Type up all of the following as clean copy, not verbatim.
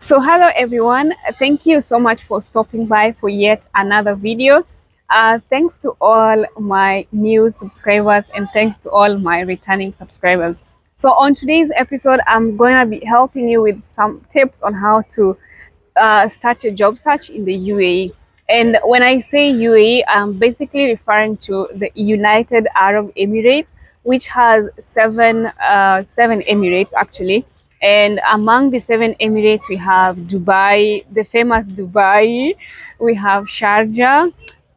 So hello everyone, thank you so much for stopping by for yet another video. Thanks to all my new subscribers and thanks to all my returning subscribers. So on today's episode, I'm going to be helping you with some tips on how to start a job search in the UAE. And when I say UAE, I'm basically referring to the United Arab Emirates, which has seven emirates actually. And among the seven emirates, we have Dubai, the famous Dubai. We have Sharjah,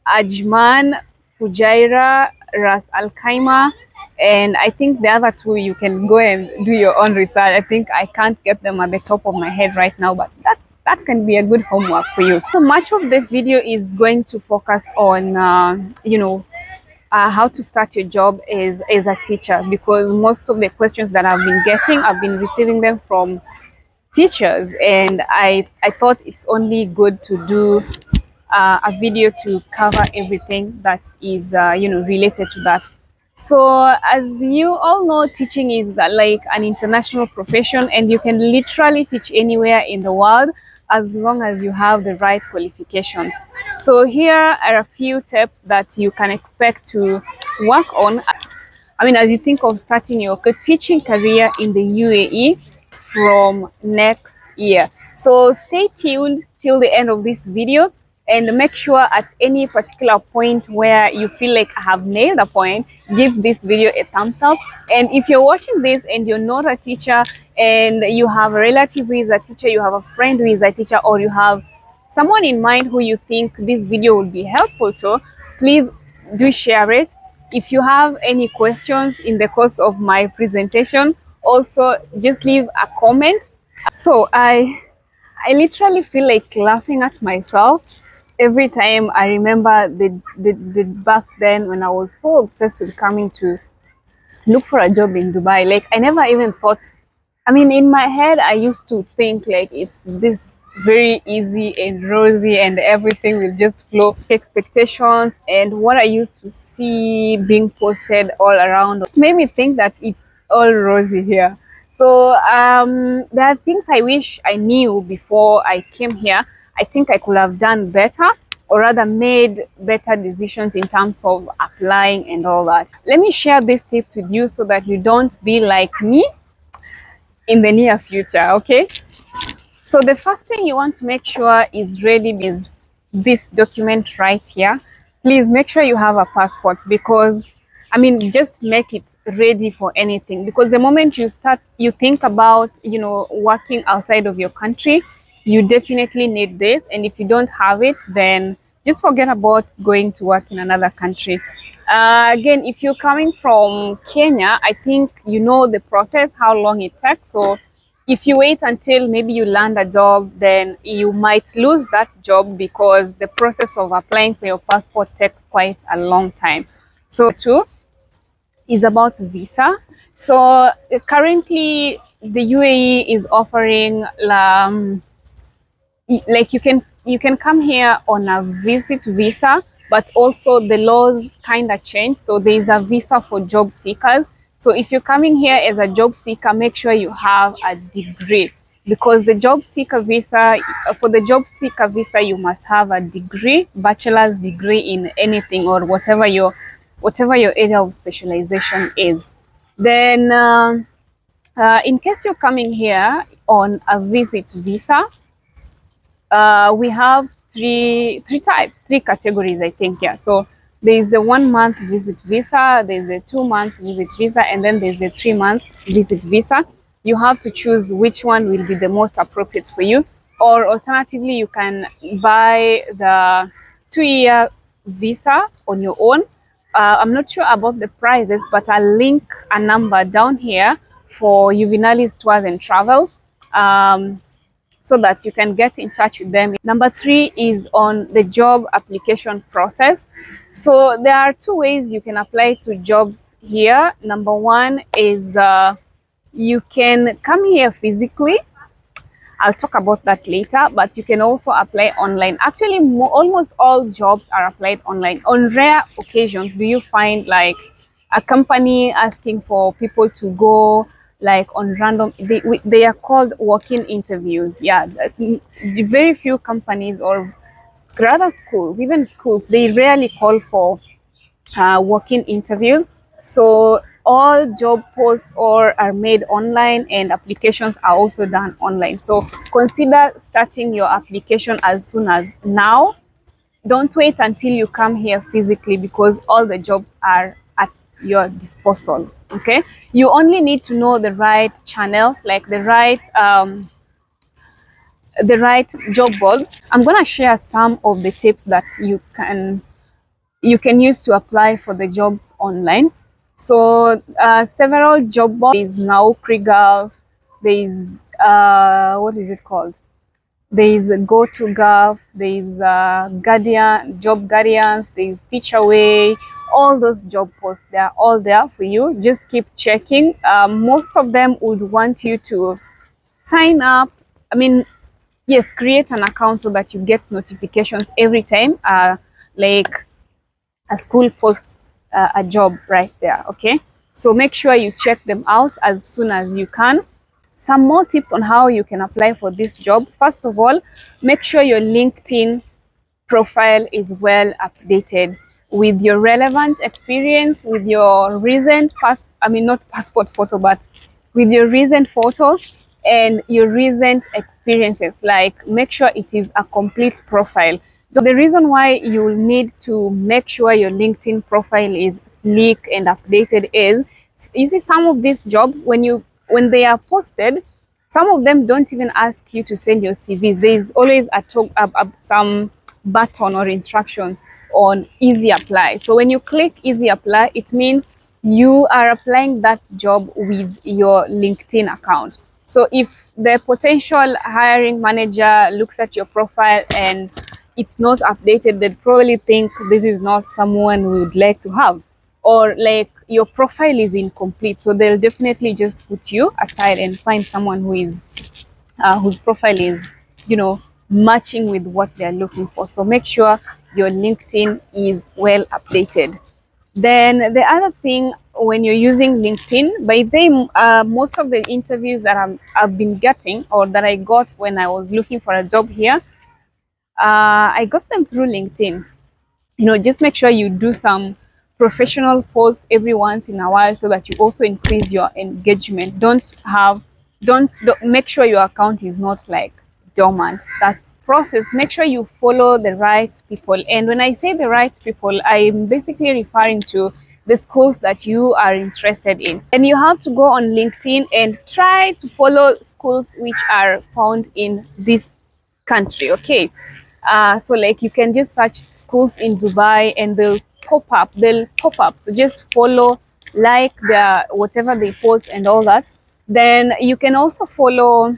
Ajman, Fujairah, Ras Al Khaimah, and I think the other two you can go and do your own research. I think I can't get them at the top of my head right now, but that can be a good homework for you. So much of the video is going to focus on how to start your job as a teacher, because most of the questions that I've been receiving them from teachers, and I thought it's only good to do a video to cover everything that is related to that. So as you all know, teaching is like an international profession, and you can literally teach anywhere in the world as long as you have the right qualifications. So here are a few tips that you can expect to work on. As you think of starting your teaching career in the UAE from next year. So stay tuned till the end of this video, and make sure at any particular point where you feel like I have nailed a point, give this video a thumbs up. And if you're watching this and you're not a teacher, and you have a relative who is a teacher, you have a friend who is a teacher, or you have someone in mind who you think this video will be helpful to, please do share it. If you have any questions in the course of my presentation, also just leave a comment. So I literally feel like laughing at myself every time I remember the back then when I was so obsessed with coming to look for a job in Dubai. Like, I never even thought, in my head I used to think like it's this very easy and rosy and everything will just flow. Expectations and what I used to see being posted all around made me think that it's all rosy here. So there are things I wish I knew before I came here. I think I could have done better, or rather made better decisions in terms of applying and all that. Let me share these tips with you so that you don't be like me in the near future, okay? So the first thing you want to make sure is ready is this document right here. Please make sure you have a passport, because just make it ready for anything, because the moment you think about working outside of your country, you definitely need this. And if you don't have it, then just forget about going to work in another country. Again, if you're coming from Kenya, I think you know the process, how long it takes. So if you wait until maybe you land a job, then you might lose that job, because the process of applying for your passport takes quite a long time. So two is about visa. So currently the UAE is offering like you can come here on a visit visa, but also the laws kind of change. So there is a visa for job seekers. So if you're coming here as a job seeker, make sure you have a degree, because the job seeker visa, for the job seeker visa, you must have a degree, bachelor's degree in anything, or whatever your area of specialization is. Then in case you're coming here on a visit visa, we have three categories, I think. Yeah, so there is the 1 month visit visa, there's a 2 month visit visa, and then there's the 3 month visit visa. You have to choose which one will be the most appropriate for you, or alternatively you can buy the 2-year visa on your own. I'm not sure about the prices, but I'll link a number down here for Juvenalis Tours and Travel, so that you can get in touch with them. Number 3 is on the job application process. So there are 2 ways you can apply to jobs here. Number 1 is you can come here physically. I'll talk about that later, but you can also apply online. Actually, almost all jobs are applied online. On rare occasions do you find like a company asking for people to go like on random, they are called walk-in interviews. Yeah, very few companies, or rather schools, even schools, they rarely call for walk-in interviews. So all job posts or are made online, and applications are also done online. So consider starting your application as soon as now. Don't wait until you come here physically, because all the jobs are at your disposal. Okay, you only need to know the right channels, like the right job boards. I'm going to share some of the tips that you can use to apply for the jobs online. So several job boards. There is now Krigal, there is what is it called, there is GoToGov, there is Guardian, Job Guardians, there is Teachaway. All those job posts, they are all there for you. Just keep checking. Most of them would want you to sign up. I mean, yes, create an account so that you get notifications every time like a school posts a job right there. Okay, so make sure you check them out as soon as you can. Some more tips on how you can apply for this job. First of all, make sure your LinkedIn profile is well updated with your relevant experience, with your recent not passport photo, but with your recent photos and your recent experiences. Like, make sure it is a complete profile. The reason why you need to make sure your LinkedIn profile is sleek and updated is, you see, some of these jobs, when they are posted, some of them don't even ask you to send your CVs. There is always some button or instruction on easy apply. So when you click easy apply, it means you are applying that job with your LinkedIn account. So if the potential hiring manager looks at your profile and it's not updated, they'd probably think this is not someone we would like to have, or like your profile is incomplete. So they'll definitely just put you aside and find someone whose profile is, matching with what they're looking for. So make sure your LinkedIn is well updated. Then the other thing, when you're using LinkedIn, by then most of the interviews that I've been getting, or that I got when I was looking for a job here, I got them through LinkedIn. Just make sure you do some professional posts every once in a while, so that you also increase your engagement. Don't make sure your account is not like dormant. That's process. Make sure you follow the right people. And when I say the right people, I'm basically referring to the schools that you are interested in. And you have to go on LinkedIn and try to follow schools which are found in this country. Okay, so like you can just search schools in Dubai and they'll pop up. So just follow, like, their whatever they post and all that. Then you can also follow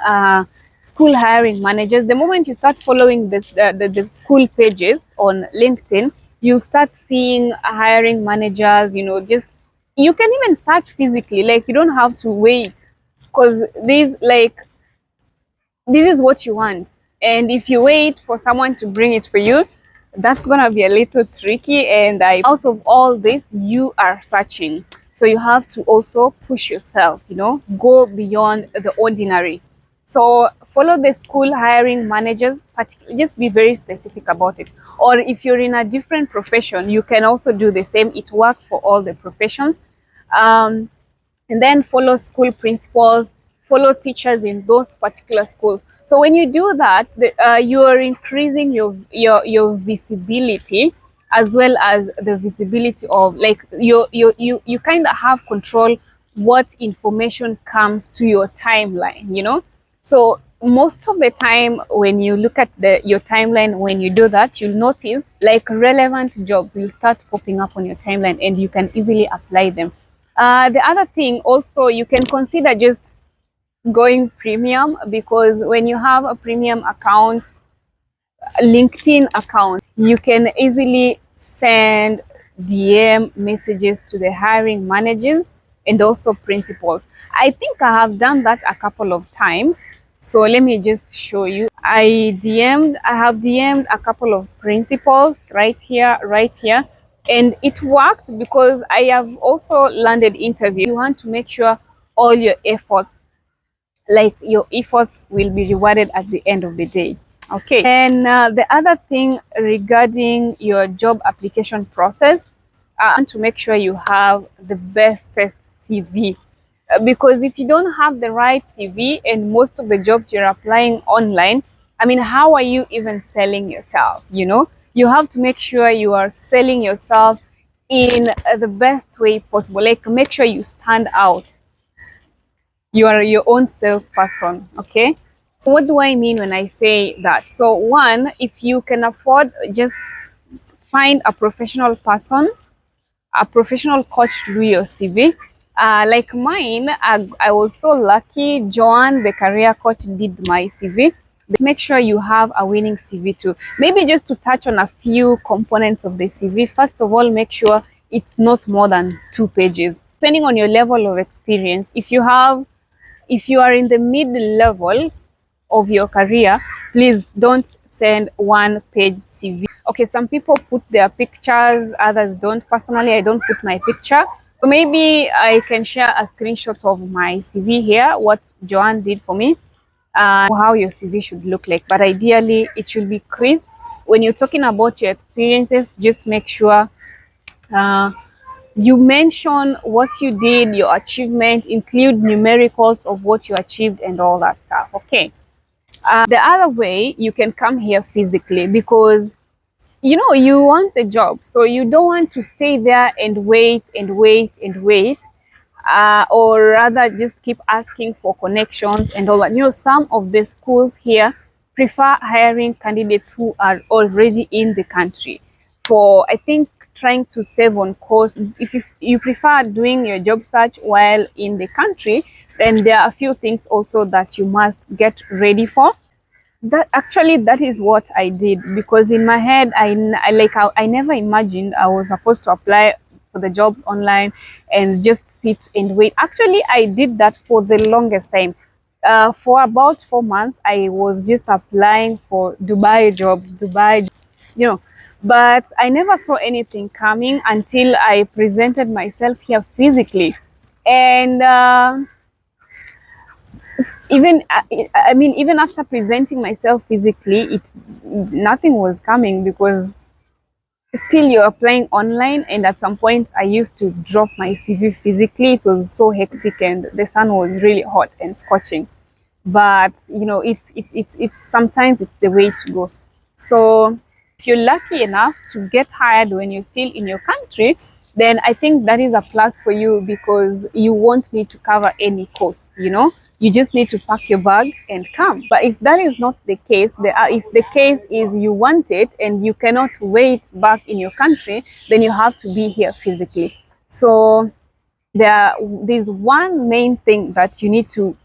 uh, school hiring managers. The moment you start following the school pages on LinkedIn, you start seeing hiring managers. Just, you can even search physically, like you don't have to wait, because this is what you want. And if you wait for someone to bring it for you, that's gonna be a little tricky. And out of all this, you are searching, so you have to also push yourself, go beyond the ordinary. So follow the school hiring managers, particularly. Just be very specific about it. Or if you're in a different profession, you can also do the same. It works for all the professions. And then follow school principals, follow teachers in those particular schools. So when you do that, you are increasing your visibility, as well as the visibility of, like, you kind of have control what information comes to your timeline. So most of the time, when you look at your timeline, when you do that, you'll notice like relevant jobs will start popping up on your timeline, and you can easily apply them. The other thing also, you can consider just going premium, because when you have a premium account, LinkedIn account, you can easily send DM messages to the hiring managers and also principals. I think I have done that a couple of times. So let me just show you. I have DM'd a couple of principals right here, and it worked, because I have also landed interview. You want to make sure all your efforts, like your efforts will be rewarded at the end of the day. Okay. And the other thing regarding your job application process, I want to make sure you have the best CV. Because if you don't have the right CV and most of the jobs you're applying online, I mean, how are you even selling yourself? You know, you have to make sure you are selling yourself in the best way possible. Like, make sure you stand out. You are your own salesperson. Okay. So what do I mean when I say that? So one, if you can afford, just find a professional person, a professional coach to do your CV. Like mine, I was so lucky. Joanne, the career coach, did my CV. Make sure you have a winning CV too. Maybe just to touch on a few components of the CV. First of all, make sure it's not more than 2 pages. Depending on your level of experience, if you are in the mid-level of your career, please don't send 1-page CV. Okay, some people put their pictures, others don't. Personally, I don't put my picture. So maybe I can share a screenshot of my CV here, what Joanne did for me, how your CV should look like. But ideally, it should be crisp. When you're talking about your experiences, just make sure you mention what you did, your achievement, include numericals of what you achieved and all that stuff. Okay. The other way, you can come here physically, because you know you want the job, so you don't want to stay there and wait and wait and wait, or rather just keep asking for connections and all that. You know, some of the schools here prefer hiring candidates who are already in the country, for I think trying to save on cost. If you prefer doing your job search while in the country, then there are a few things also that you must get ready for. That is what I did, because in my head I never imagined I was supposed to apply for the jobs online and just sit and wait. Actually, I did that for the longest time. For about 4 months, I was just applying for Dubai jobs, you know, but I never saw anything coming until I presented myself here physically. And even I mean, even after presenting myself physically, nothing was coming, because still you're applying online. And at some point I used to drop my CV physically. It was so hectic and the sun was really hot and scorching. But you know, it's sometimes it's the way to go. So if you're lucky enough to get hired when you're still in your country, then I think that is a plus for you, because you won't need to cover any costs. You know, you just need to pack your bag and come. But if that is not the case, if the case is you want it and you cannot wait back in your country, then you have to be here physically. So there's one main thing that you need to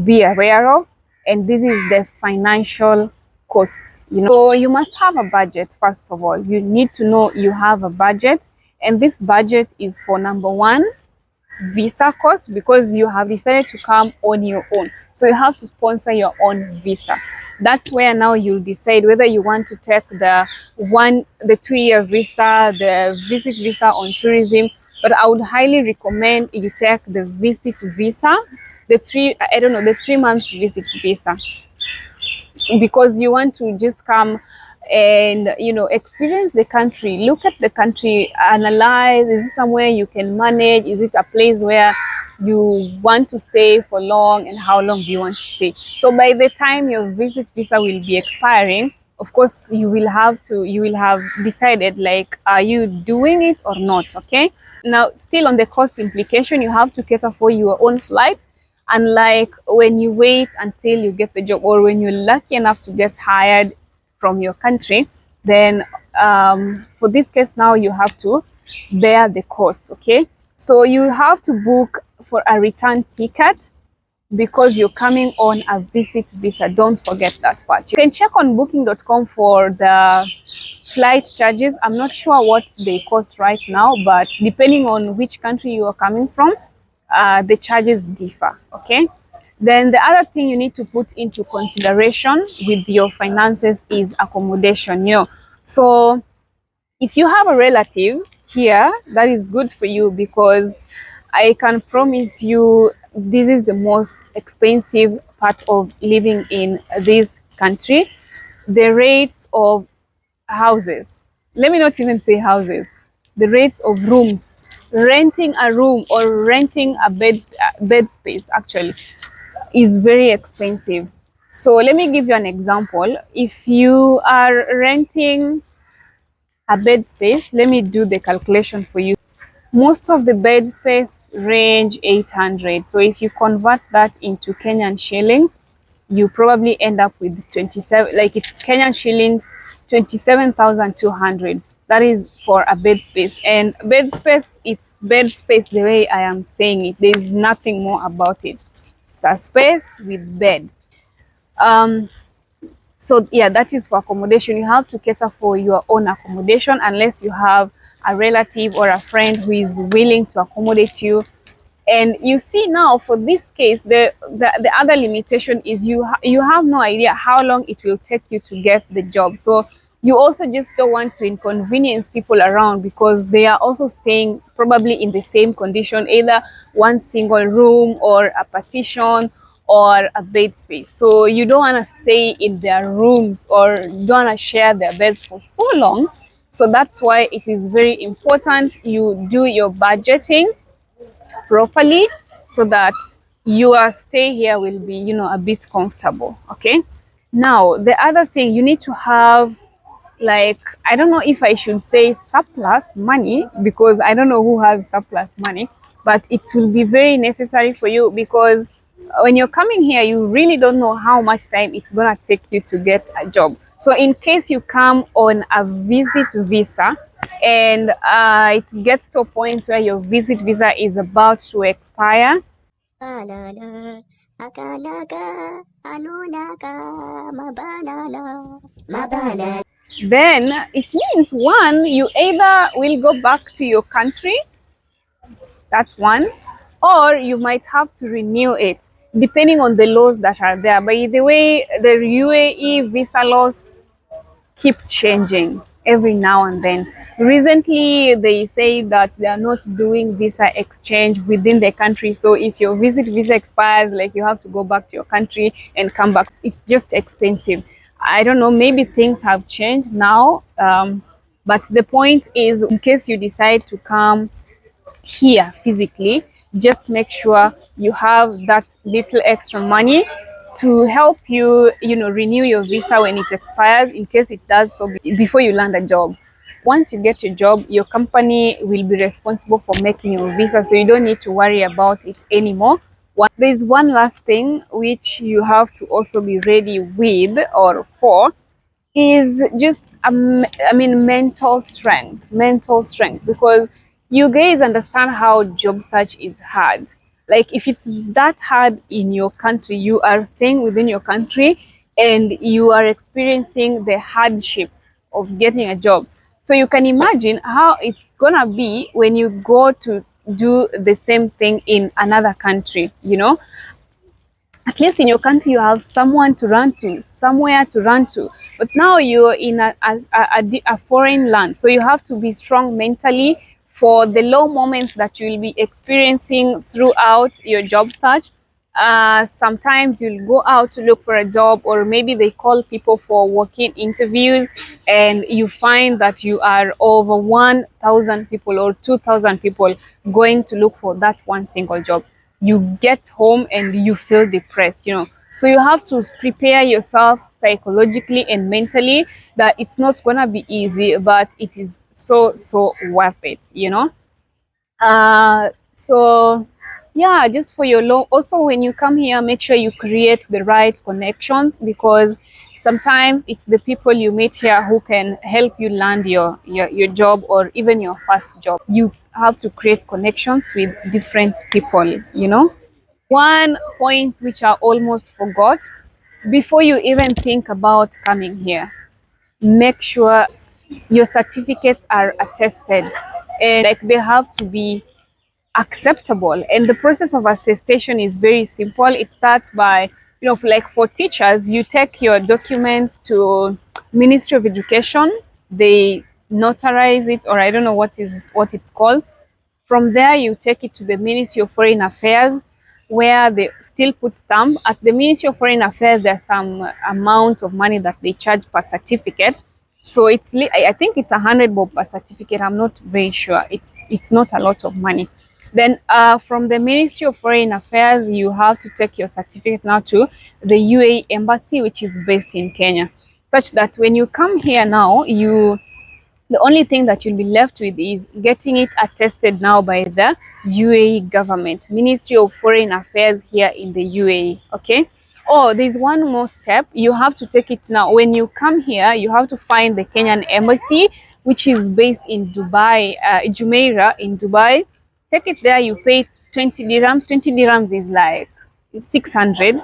be aware of, and this is the financial costs. You know, so you must have a budget. First of all, you need to know you have a budget, and this budget is for, number one, visa cost, because you have decided to come on your own, so you have to sponsor your own visa. That's where now you'll decide whether you want to take the 2-year visa, the visit visa on tourism. But I would highly recommend you take the visit visa, the 3-month visit visa, because you want to just come and, you know, experience the country, look at the country, analyze, is it somewhere you can manage, is it a place where you want to stay for long, and how long do you want to stay. So by the time your visit visa will be expiring, of course you will have decided, like, are you doing it or not. Okay. Now, still on the cost implication, you have to cater for your own flight. Unlike when you wait until you get the job, or when you're lucky enough to get hired from your country, then for this case now you have to bear the cost. Okay, so you have to book for a return ticket, because you're coming on a visit visa. Don't forget that part. You can check on booking.com for the flight charges. I'm not sure what they cost right now, but depending on which country you are coming from, the charges differ. Okay. Then the other thing you need to put into consideration with your finances is accommodation. You know, so if you have a relative here, that is good for you, because I can promise you this is the most expensive part of living in this country. The rates of houses, let me not even say houses, the rates of rooms, renting a room or renting a bed space actually is very expensive. So let me give you an example. If you are renting a bed space, let me do the calculation for you. Most of the bed space range 800. So if you convert that into Kenyan shillings, you probably end up with 27, like it's Kenyan shillings, 27,200. That is for a bed space. And bed space, it's bed space the way I am saying it. There is nothing more about it. It's a space with bed. Um, so yeah, that is for accommodation. You have to cater for your own accommodation unless you have a relative or a friend who is willing to accommodate you. And you see now for this case, the other limitation is you have no idea how long it will take you to get the job. So you also just don't want to inconvenience people around because they are also staying probably in the same condition, either one single room or a partition or a bed space. So you don't want to stay in their rooms or don't want to share their beds for so long. So that's why it is very important you do your budgeting properly so that your stay here will be, a bit comfortable. Okay, now the other thing, you need to have, like, I don't know if I should say surplus money, because I don't know who has surplus money, but it will be very necessary for you because when you're coming here you really don't know how much time it's gonna take you to get a job. So in case you come on a visit visa and it gets to a point where your visit visa is about to expire, then it means, one, you either will go back to your country, that's one, or you might have to renew it depending on the laws that are there. By the way, the UAE visa laws keep changing every now and then. Recently, they say that they are not doing visa exchange within the country. So if your visit visa expires, like, you have to go back to your country and come back. It's just expensive. I don't know, maybe things have changed now. But the point is, in case you decide to come here physically, just make sure you have that little extra money to help you, renew your visa when it expires, in case it does so before you land a job. Once you get your job, your company will be responsible for making your visa, so you don't need to worry about it anymore. There's one last thing which you have to also be ready with or for, is just mental strength, because you guys understand how job search is hard. Like, if it's that hard in your country, you are staying within your country and you are experiencing the hardship of getting a job. So you can imagine how it's gonna be when you go to do the same thing in another country. At least in your country you have someone to run to, somewhere to run to, but now you're in a foreign land, so you have to be strong mentally for the low moments that you will be experiencing throughout your job search. Sometimes you'll go out to look for a job, or maybe they call people for walk-in interviews and you find that you are over 1,000 people or 2,000 people going to look for that one single job. You get home and you feel depressed. So you have to prepare yourself psychologically and mentally that it's not gonna be easy, but it is so worth it. So yeah, just for your low. Also, when you come here, make sure you create the right connections, because sometimes it's the people you meet here who can help you land your job or even your first job. You have to create connections with different people. One point which I almost forgot: before you even think about coming here, make sure your certificates are attested, and like, they have to be acceptable. And the process of attestation is very simple. It starts by, like, for teachers, you take your documents to Ministry of Education, they notarize it, or I don't know what it's called. From there, you take it to the Ministry of Foreign Affairs. where they still put stamp. At the Ministry of Foreign Affairs, there's some amount of money that they charge per certificate. So I think it's 100 bob per certificate. I'm not very sure. It's not a lot of money. Then from the Ministry of Foreign Affairs, you have to take your certificate now to the UAE embassy, which is based in Kenya, such that when you come here now, the only thing that you'll be left with is getting it attested now by the UAE government, Ministry of Foreign Affairs here in the UAE. Okay. Oh, there's one more step. You have to take it now. When you come here, you have to find the Kenyan embassy, which is based in Dubai, Jumeirah in Dubai. Take it there. You pay 20 dirhams. 20 dirhams is like 600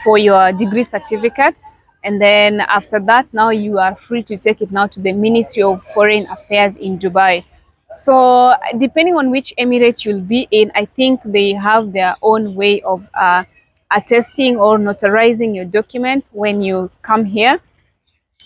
for your degree certificate. And then after that, now you are free to take it now to the Ministry of Foreign Affairs in Dubai. So depending on which emirate you'll be in, I think they have their own way of attesting or notarizing your documents when you come here.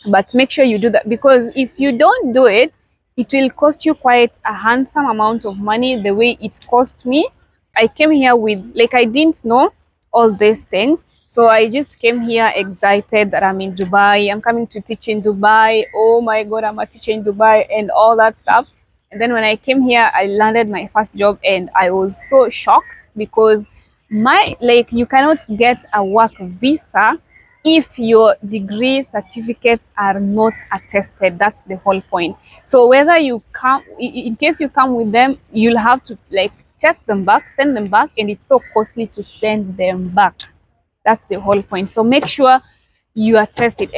But make sure you do that, because if you don't do it, it will cost you quite a handsome amount of money, the way it cost me. I came here with, like, I didn't know all these things. So I just came here excited that I'm in Dubai. I'm coming to teach in Dubai. Oh my God, I'm a teacher in Dubai and all that stuff. And then when I came here, I landed my first job and I was so shocked, because you cannot get a work visa if your degree certificates are not attested. That's the whole point. So whether you come, in case you come with them, you'll have to like test them back, send them back, and it's so costly to send them back. That's the whole point. So make sure you are tested.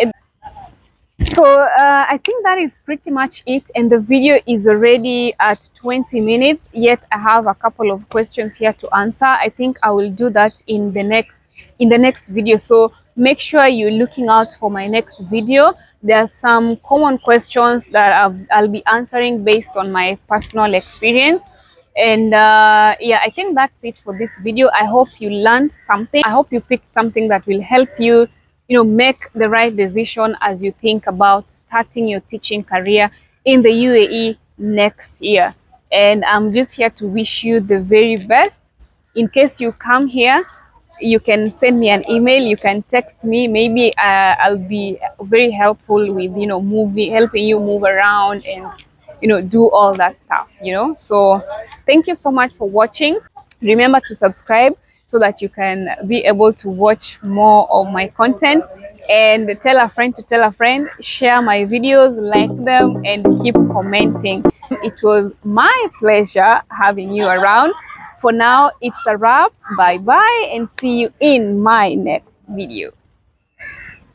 So I think that is pretty much it, and the video is already at 20 minutes, yet I have a couple of questions here to answer. I think I will do that in the next video. So make sure you're looking out for my next video. There are some common questions that I'll be answering based on my personal experience. And yeah, I think that's it for this video. I hope you learned something. I hope you picked something that will help you, make the right decision as you think about starting your teaching career in the UAE next year. And I'm just here to wish you the very best. In case you come here, you can send me an email, you can text me. Maybe I'll be very helpful with helping you move around and do all that stuff. So thank you so much for watching. Remember to subscribe so that you can be able to watch more of my content, and tell a friend to tell a friend, share my videos, like them, and keep commenting. It was my pleasure having you around. For now, it's a wrap. Bye bye, and see you in my next video.